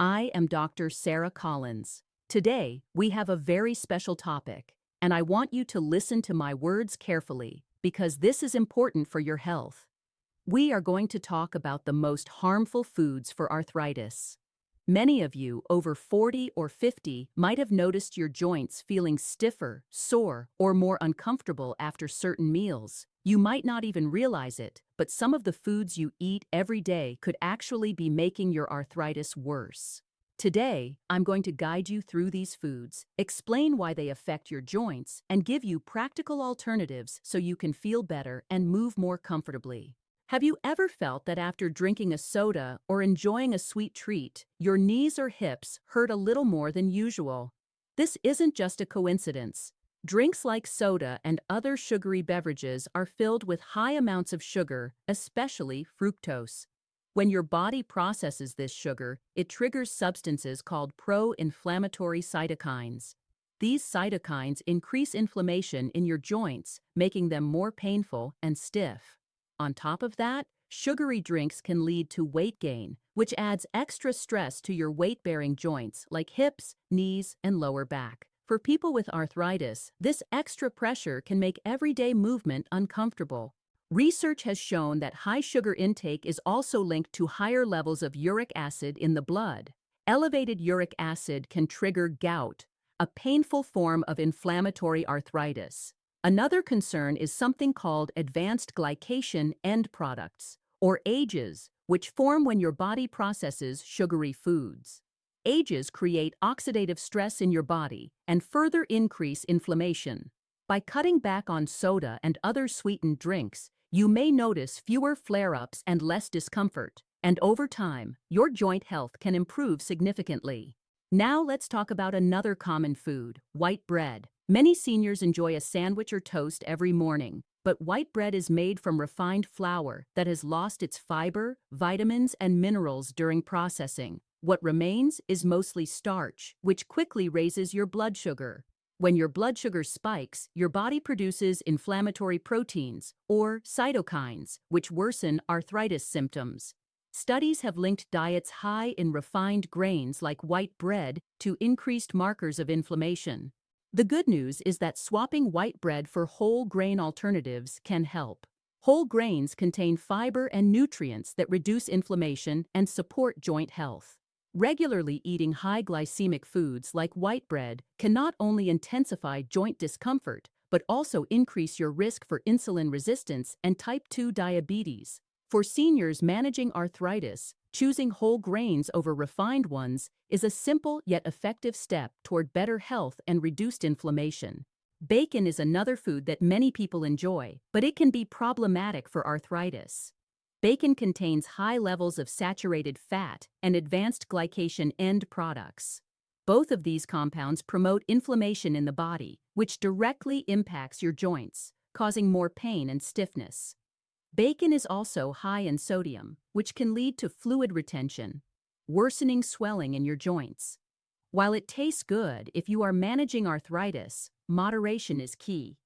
I am Dr. Sarah Collins. Today, we have a very special topic, and I want you to listen to my words carefully because this is important for your health. We are going to talk about the most harmful foods for arthritis. Many of you over 40 or 50 might have noticed your joints feeling stiffer, sore, or more uncomfortable after certain meals. You might not even realize it, but some of the foods you eat every day could actually be making your arthritis worse. Today, I'm going to guide you through these foods, explain why they affect your joints, and give you practical alternatives so you can feel better and move more comfortably. Have you ever felt that after drinking a soda or enjoying a sweet treat, your knees or hips hurt a little more than usual? This isn't just a coincidence. Drinks like soda and other sugary beverages are filled with high amounts of sugar, especially fructose. When your body processes this sugar, it triggers substances called pro-inflammatory cytokines. These cytokines increase inflammation in your joints, making them more painful and stiff. On top of that, sugary drinks can lead to weight gain, which adds extra stress to your weight-bearing joints like hips, knees, and lower back. For people with arthritis, this extra pressure can make everyday movement uncomfortable. Research has shown that high sugar intake is also linked to higher levels of uric acid in the blood. Elevated uric acid can trigger gout, a painful form of inflammatory arthritis. Another concern is something called advanced glycation end products, or AGEs, which form when your body processes sugary foods. AGEs create oxidative stress in your body and further increase inflammation. By cutting back on soda and other sweetened drinks, you may notice fewer flare-ups and less discomfort, and over time, your joint health can improve significantly. Now let's talk about another common food, white bread. Many seniors enjoy a sandwich or toast every morning, but white bread is made from refined flour that has lost its fiber, vitamins, and minerals during processing. What remains is mostly starch, which quickly raises your blood sugar. When your blood sugar spikes, your body produces inflammatory proteins, or cytokines, which worsen arthritis symptoms. Studies have linked diets high in refined grains like white bread to increased markers of inflammation. The good news is that swapping white bread for whole grain alternatives can help. Whole grains contain fiber and nutrients that reduce inflammation and support joint health. Regularly eating high glycemic foods like white bread can not only intensify joint discomfort, but also increase your risk for insulin resistance and type 2 diabetes. For seniors managing arthritis, choosing whole grains over refined ones is a simple yet effective step toward better health and reduced inflammation. Bacon is another food that many people enjoy, but it can be problematic for arthritis. Bacon contains high levels of saturated fat and advanced glycation end products. Both of these compounds promote inflammation in the body, which directly impacts your joints, causing more pain and stiffness. Bacon is also high in sodium, which can lead to fluid retention, worsening swelling in your joints. While it tastes good if you are managing arthritis, moderation is key.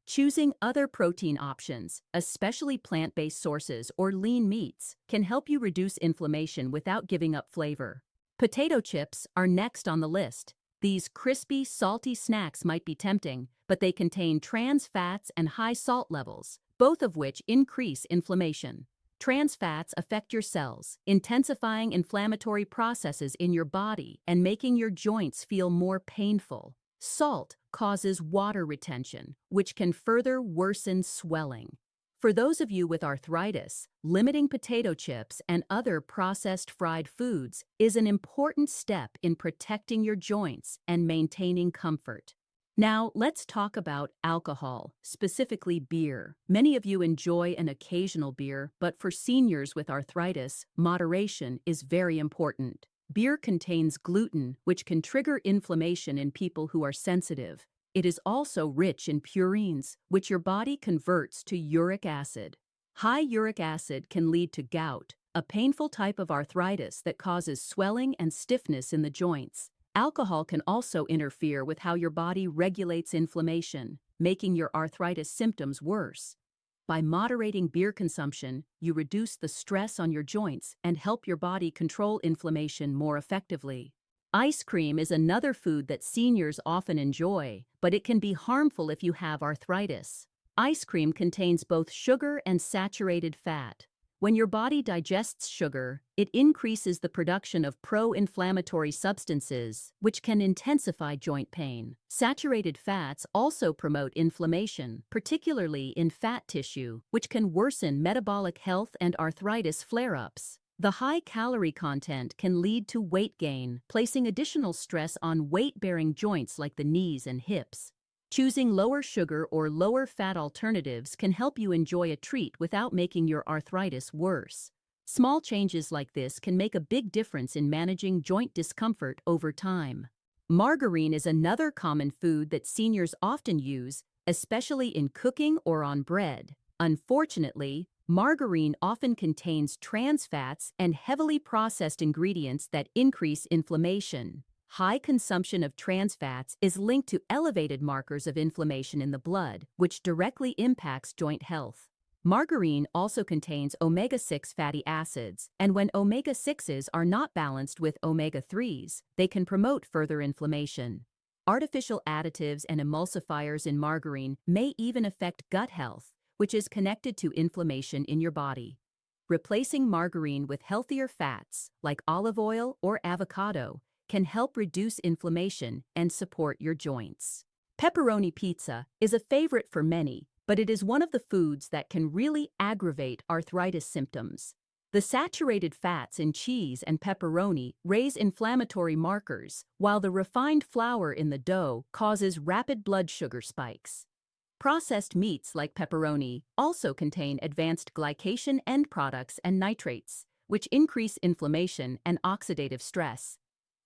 Choosing other protein options, especially plant-based sources or lean meats, can help you reduce inflammation without giving up flavor. Potato chips are next on the list. These crispy, salty snacks might be tempting, but they contain trans fats and high salt levels, both of which increase inflammation. Trans fats affect your cells, intensifying inflammatory processes in your body and making your joints feel more painful. Salt causes water retention, which can further worsen swelling. For those of you with arthritis, limiting potato chips and other processed fried foods is an important step in protecting your joints and maintaining comfort. Now, let's talk about alcohol, specifically beer. Many of you enjoy an occasional beer, but for seniors with arthritis, moderation is very important. Beer contains gluten, which can trigger inflammation in people who are sensitive. It is also rich in purines, which your body converts to uric acid. High uric acid can lead to gout, a painful type of arthritis that causes swelling and stiffness in the joints. Alcohol can also interfere with how your body regulates inflammation, making your arthritis symptoms worse. By moderating beer consumption, you reduce the stress on your joints and help your body control inflammation more effectively. Ice cream is another food that seniors often enjoy, but it can be harmful if you have arthritis. Ice cream contains both sugar and saturated fat. When your body digests sugar, it increases the production of pro-inflammatory substances, which can intensify joint pain. Saturated fats also promote inflammation, particularly in fat tissue, which can worsen metabolic health and arthritis flare-ups. The high calorie content can lead to weight gain, placing additional stress on weight-bearing joints like the knees and hips. Choosing lower sugar or lower fat alternatives can help you enjoy a treat without making your arthritis worse. Small changes like this can make a big difference in managing joint discomfort over time. Margarine is another common food that seniors often use, especially in cooking or on bread. Unfortunately, margarine often contains trans fats and heavily processed ingredients that increase inflammation. High consumption of trans fats is linked to elevated markers of inflammation in the blood, which directly impacts joint health. Margarine also contains omega-6 fatty acids, and when omega-6s are not balanced with omega-3s, they can promote further inflammation. Artificial additives and emulsifiers in margarine may even affect gut health, which is connected to inflammation in your body. Replacing margarine with healthier fats, like olive oil or avocado, can help reduce inflammation and support your joints. Pepperoni pizza is a favorite for many, but it is one of the foods that can really aggravate arthritis symptoms. The saturated fats in cheese and pepperoni raise inflammatory markers, while the refined flour in the dough causes rapid blood sugar spikes. Processed meats like pepperoni also contain advanced glycation end products and nitrates, which increase inflammation and oxidative stress.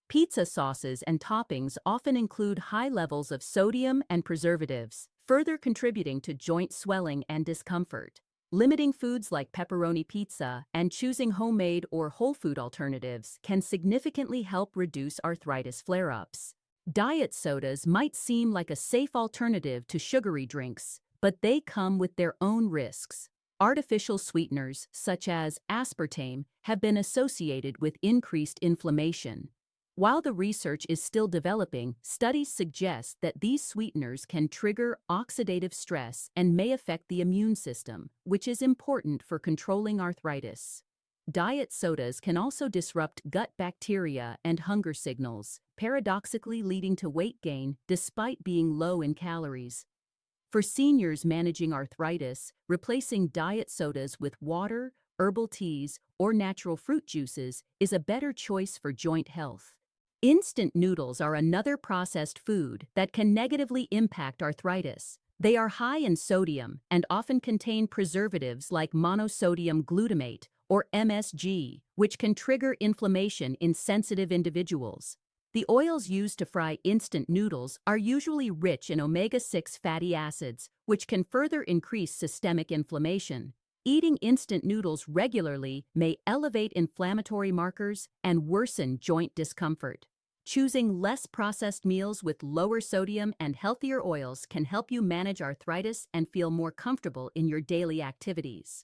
Pizza sauces and toppings often include high levels of sodium and preservatives, further contributing to joint swelling and discomfort. Limiting foods like pepperoni pizza and choosing homemade or whole food alternatives can significantly help reduce arthritis flare-ups. Diet sodas might seem like a safe alternative to sugary drinks, but they come with their own risks. Artificial sweeteners, such as aspartame, have been associated with increased inflammation. While the research is still developing, studies suggest that these sweeteners can trigger oxidative stress and may affect the immune system, which is important for controlling arthritis. Diet sodas can also disrupt gut bacteria and hunger signals, paradoxically leading to weight gain despite being low in calories. For seniors managing arthritis, replacing diet sodas with water, herbal teas, or natural fruit juices is a better choice for joint health. Instant noodles are another processed food that can negatively impact arthritis. They are high in sodium and often contain preservatives like monosodium glutamate, or MSG, which can trigger inflammation in sensitive individuals. The oils used to fry instant noodles are usually rich in omega-6 fatty acids, which can further increase systemic inflammation. Eating instant noodles regularly may elevate inflammatory markers and worsen joint discomfort. Choosing less processed meals with lower sodium and healthier oils can help you manage arthritis and feel more comfortable in your daily activities.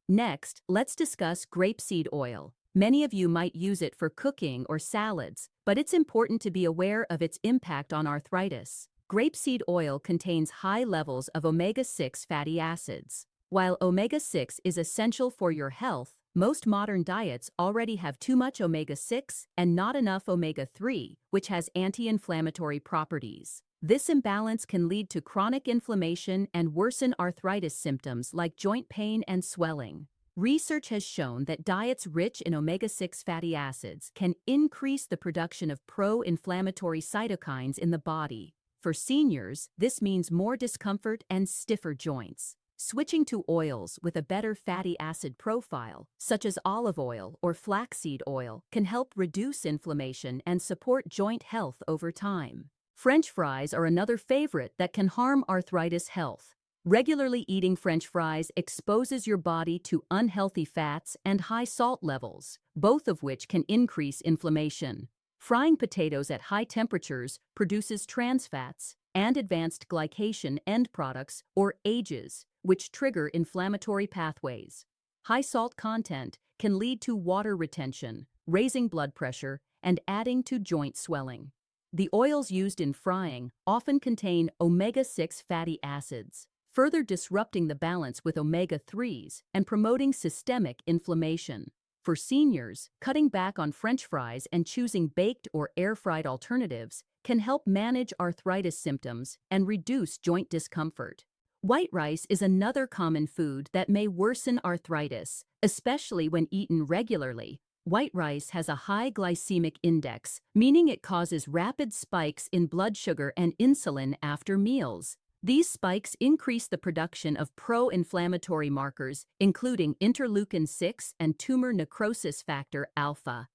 Next, let's discuss grapeseed oil. Many of you might use it for cooking or salads, but it's important to be aware of its impact on arthritis. Grapeseed oil contains high levels of omega-6 fatty acids. While omega-6 is essential for your health, most modern diets already have too much omega-6 and not enough omega-3, which has anti-inflammatory properties. This imbalance can lead to chronic inflammation and worsen arthritis symptoms like joint pain and swelling. Research has shown that diets rich in omega-6 fatty acids can increase the production of pro-inflammatory cytokines in the body. For seniors, this means more discomfort and stiffer joints. Switching to oils with a better fatty acid profile, such as olive oil or flaxseed oil, can help reduce inflammation and support joint health over time. French fries are another favorite that can harm arthritis health. Regularly eating French fries exposes your body to unhealthy fats and high salt levels, both of which can increase inflammation. Frying potatoes at high temperatures produces trans fats and advanced glycation end products, or AGEs, which trigger inflammatory pathways. High salt content can lead to water retention, raising blood pressure, and adding to joint swelling. The oils used in frying often contain omega-6 fatty acids, further disrupting the balance with omega-3s and promoting systemic inflammation. For seniors, cutting back on French fries and choosing baked or air-fried alternatives can help manage arthritis symptoms and reduce joint discomfort. White rice is another common food that may worsen arthritis, especially when eaten regularly. White rice has a high glycemic index, meaning it causes rapid spikes in blood sugar and insulin after meals. These spikes increase the production of pro-inflammatory markers, including interleukin-6 and tumor necrosis factor alpha.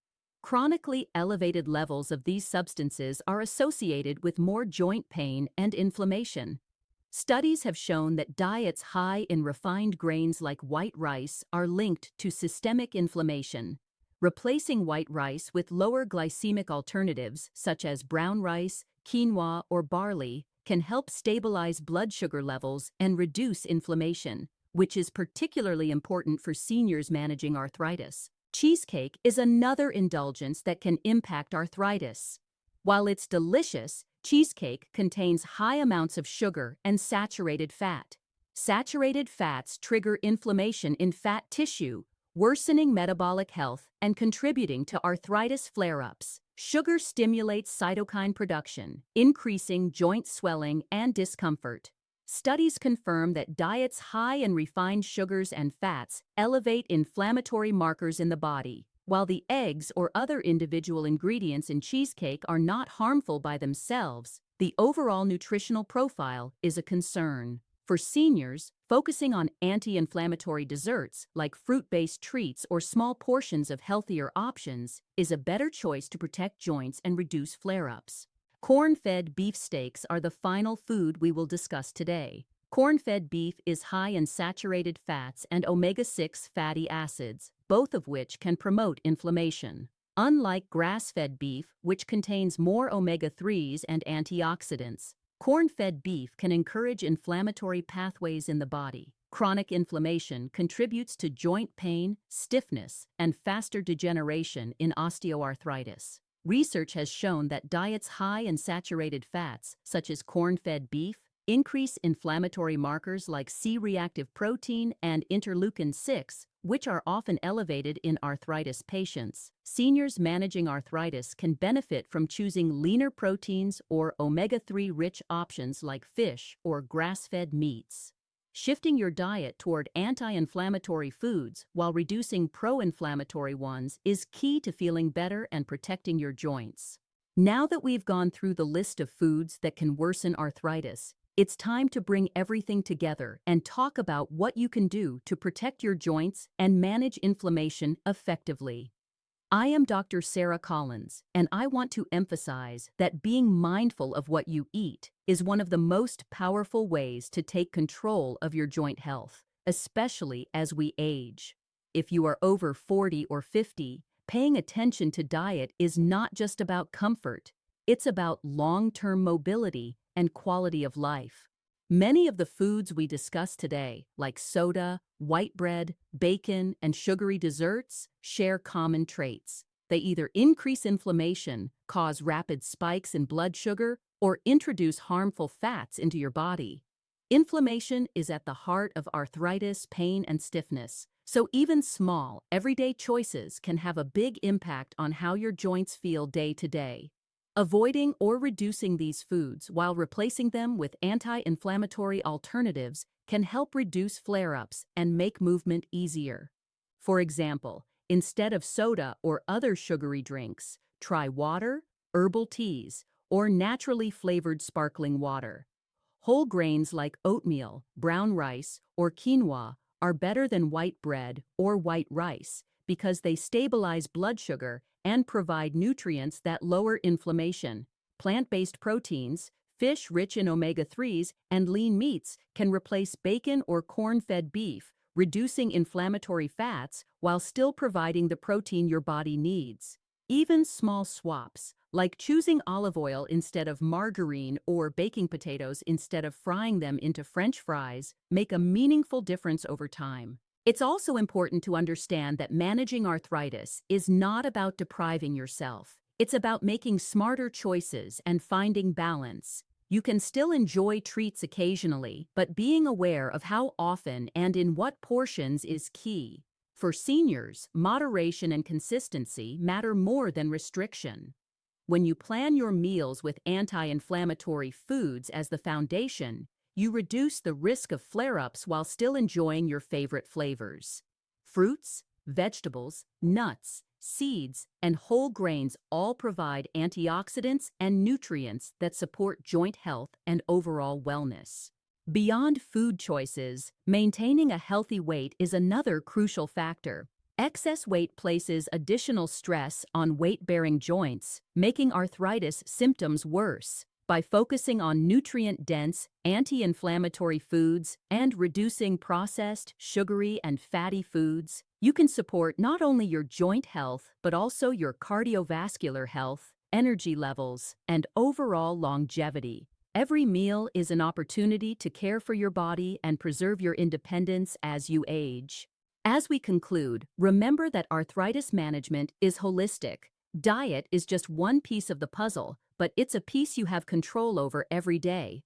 Chronically elevated levels of these substances are associated with more joint pain and inflammation. Studies have shown that diets high in refined grains like white rice are linked to systemic inflammation. Replacing white rice with lower glycemic alternatives such as brown rice, quinoa, or barley can help stabilize blood sugar levels and reduce inflammation, which is particularly important for seniors managing arthritis. Cheesecake is another indulgence that can impact arthritis. While it's delicious, cheesecake contains high amounts of sugar and saturated fat. Saturated fats trigger inflammation in fat tissue, worsening metabolic health and contributing to arthritis flare-ups. Sugar stimulates cytokine production, increasing joint swelling and discomfort. Studies confirm that diets high in refined sugars and fats elevate inflammatory markers in the body. While the eggs or other individual ingredients in cheesecake are not harmful by themselves, the overall nutritional profile is a concern. For seniors, focusing on anti-inflammatory desserts like fruit-based treats or small portions of healthier options is a better choice to protect joints and reduce flare-ups. Corn-fed beef steaks are the final food we will discuss today. Corn-fed beef is high in saturated fats and omega-6 fatty acids, both of which can promote inflammation. Unlike grass-fed beef, which contains more omega-3s and antioxidants, corn-fed beef can encourage inflammatory pathways in the body. Chronic inflammation contributes to joint pain, stiffness, and faster degeneration in osteoarthritis. Research has shown that diets high in saturated fats, such as corn-fed beef, increase inflammatory markers like C-reactive protein and interleukin-6, which are often elevated in arthritis patients. Seniors managing arthritis can benefit from choosing leaner proteins or omega-3 rich options like fish or grass-fed meats. Shifting your diet toward anti-inflammatory foods while reducing pro-inflammatory ones is key to feeling better and protecting your joints. Now that we've gone through the list of foods that can worsen arthritis, it's time to bring everything together and talk about what you can do to protect your joints and manage inflammation effectively. I am Dr. Sarah Collins, and I want to emphasize that being mindful of what you eat is one of the most powerful ways to take control of your joint health, especially as we age. If you are over 40 or 50, paying attention to diet is not just about comfort, it's about long-term mobility and quality of life. Many of the foods we discuss today, like soda, white bread, bacon, and sugary desserts, share common traits. They either increase inflammation, cause rapid spikes in blood sugar, or introduce harmful fats into your body. Inflammation is at the heart of arthritis, pain, and stiffness, so even small, everyday choices can have a big impact on how your joints feel day to day. Avoiding or reducing these foods while replacing them with anti-inflammatory alternatives can help reduce flare-ups and make movement easier. For example, instead of soda or other sugary drinks, try water, herbal teas, or naturally flavored sparkling water. Whole grains like oatmeal, brown rice, or quinoa are better than white bread or white rice because they stabilize blood sugar and provide nutrients that lower inflammation. Plant-based proteins, fish rich in omega-3s, and lean meats can replace bacon or corn-fed beef, reducing inflammatory fats while still providing the protein your body needs. Even small swaps, like choosing olive oil instead of margarine or baking potatoes instead of frying them into French fries, make a meaningful difference over time. It's also important to understand that managing arthritis is not about depriving yourself. It's about making smarter choices and finding balance. You can still enjoy treats occasionally, but being aware of how often and in what portions is key. For seniors, moderation and consistency matter more than restriction. When you plan your meals with anti-inflammatory foods as the foundation, you reduce the risk of flare-ups while still enjoying your favorite flavors. Fruits, vegetables, nuts, seeds, and whole grains all provide antioxidants and nutrients that support joint health and overall wellness. Beyond food choices, maintaining a healthy weight is another crucial factor. Excess weight places additional stress on weight-bearing joints, making arthritis symptoms worse. By focusing on nutrient-dense, anti-inflammatory foods and reducing processed, sugary, and fatty foods, you can support not only your joint health but also your cardiovascular health, energy levels, and overall longevity. Every meal is an opportunity to care for your body and preserve your independence as you age. As we conclude, remember that arthritis management is holistic. Diet is just one piece of the puzzle, but it's a piece you have control over every day.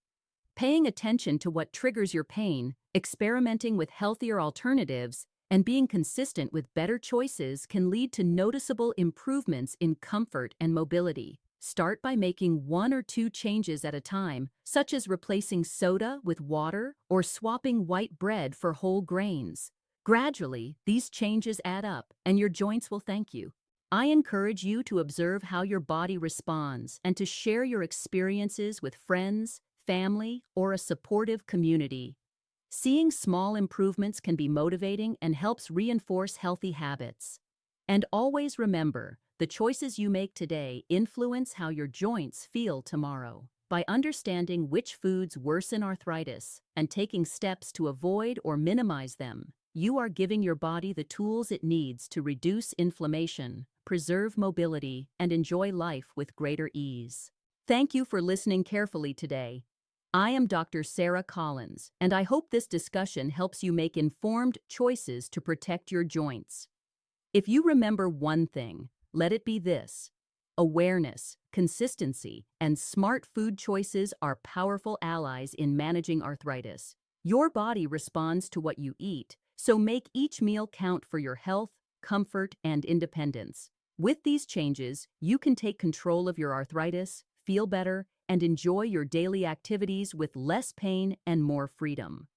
Paying attention to what triggers your pain, experimenting with healthier alternatives, and being consistent with better choices can lead to noticeable improvements in comfort and mobility. Start by making 1 or 2 changes at a time, such as replacing soda with water or swapping white bread for whole grains. Gradually, these changes add up, and your joints will thank you. I encourage you to observe how your body responds and to share your experiences with friends, family, or a supportive community. Seeing small improvements can be motivating and helps reinforce healthy habits. And always remember, the choices you make today influence how your joints feel tomorrow. By understanding which foods worsen arthritis and taking steps to avoid or minimize them, you are giving your body the tools it needs to reduce inflammation, preserve mobility, and enjoy life with greater ease. Thank you for listening carefully today. I am Dr. Sarah Collins, and I hope this discussion helps you make informed choices to protect your joints. If you remember one thing, let it be this: awareness, consistency, and smart food choices are powerful allies in managing arthritis. Your body responds to what you eat, so make each meal count for your health, comfort, and independence. With these changes, you can take control of your arthritis, feel better, and enjoy your daily activities with less pain and more freedom.